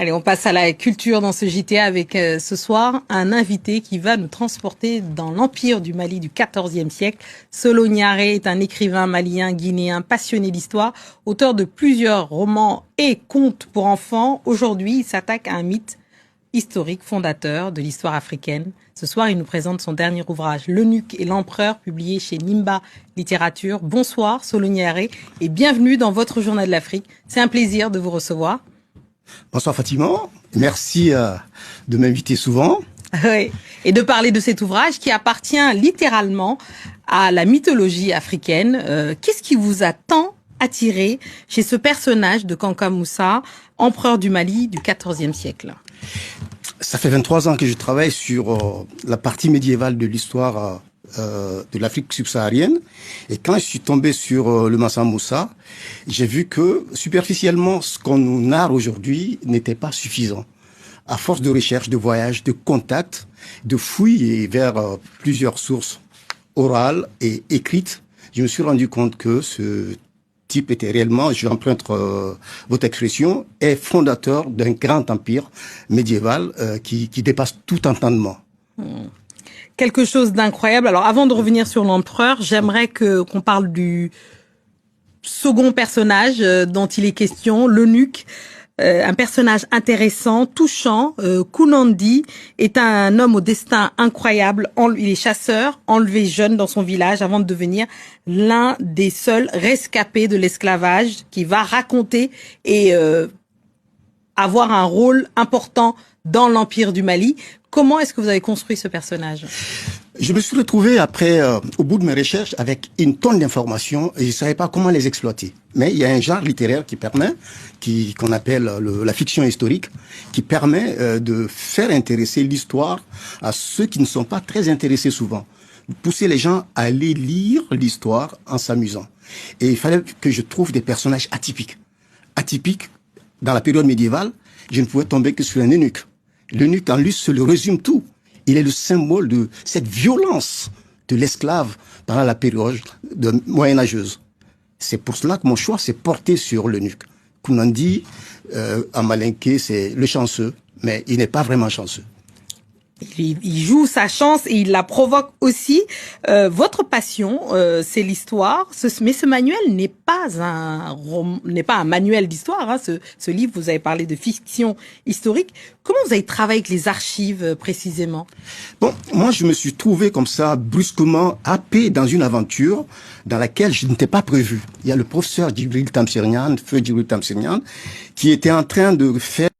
Allez, on passe à la culture dans ce JT avec ce soir un invité qui va nous transporter dans l'empire du Mali du XIVe siècle. Solo Niaré est un écrivain malien guinéen passionné d'histoire, auteur de plusieurs romans et contes pour enfants. Aujourd'hui, il s'attaque à un mythe historique fondateur de l'histoire africaine. Ce soir, il nous présente son dernier ouvrage, L'Eunuque et l'Empereur, publié chez Nimba Littérature. Bonsoir Solo Niaré et bienvenue dans votre Journal de l'Afrique. C'est un plaisir de vous recevoir. Bonsoir Fatima, merci de m'inviter souvent. Oui, et de parler de cet ouvrage qui appartient littéralement à la mythologie africaine. Qu'est-ce qui vous a tant attiré chez ce personnage de Kanka Moussa, empereur du Mali du XIVe siècle? Ça fait 23 ans que je travaille sur la partie médiévale de l'histoire de l'Afrique subsaharienne. Et quand je suis tombé sur le Mansa Moussa, j'ai vu que superficiellement, ce qu'on nous narre aujourd'hui n'était pas suffisant. À force de recherche, de voyages, de contacts, de fouilles et vers plusieurs sources orales et écrites, je me suis rendu compte que ce type était réellement, j'emprunte votre expression, est fondateur d'un grand empire médiéval qui dépasse tout entendement. Quelque chose d'incroyable. Alors, avant de revenir sur l'empereur, j'aimerais qu'on parle du second personnage dont il est question, l'eunuque. Un personnage intéressant, touchant. Kounandi est un homme au destin incroyable. Il est chasseur, enlevé jeune dans son village avant de devenir l'un des seuls rescapés de l'esclavage qui va raconter et avoir un rôle important dans l'Empire du Mali. Comment est-ce que vous avez construit ce personnage ? Je me suis retrouvé après, au bout de mes recherches, avec une tonne d'informations et je ne savais pas comment les exploiter. Mais il y a un genre littéraire qui permet, qu'on appelle la fiction historique, qui permet de faire intéresser l'histoire à ceux qui ne sont pas très intéressés souvent. Pousser les gens à aller lire l'histoire en s'amusant. Et il fallait que je trouve des personnages atypiques. Atypiques, dans la période médiévale, je ne pouvais tomber que sur un eunuque. L'eunuque, en lui, se le résume tout. Il est le symbole de cette violence de l'esclave pendant la période moyenâgeuse. C'est pour cela que mon choix s'est porté sur l'eunuque. Kounandi, en malinké, c'est le chanceux, mais il n'est pas vraiment chanceux. Il joue sa chance et il la provoque aussi. Votre passion, c'est l'histoire. Mais ce manuel n'est pas un manuel d'histoire. Hein. Ce livre, vous avez parlé de fiction historique. Comment vous avez travaillé avec les archives précisément ? Bon, moi, je me suis trouvé comme ça, brusquement, happé dans une aventure dans laquelle je n'étais pas prévu. Il y a le professeur Djibril Tamsirian, feu Djibril Tamsirian, qui était en train de faire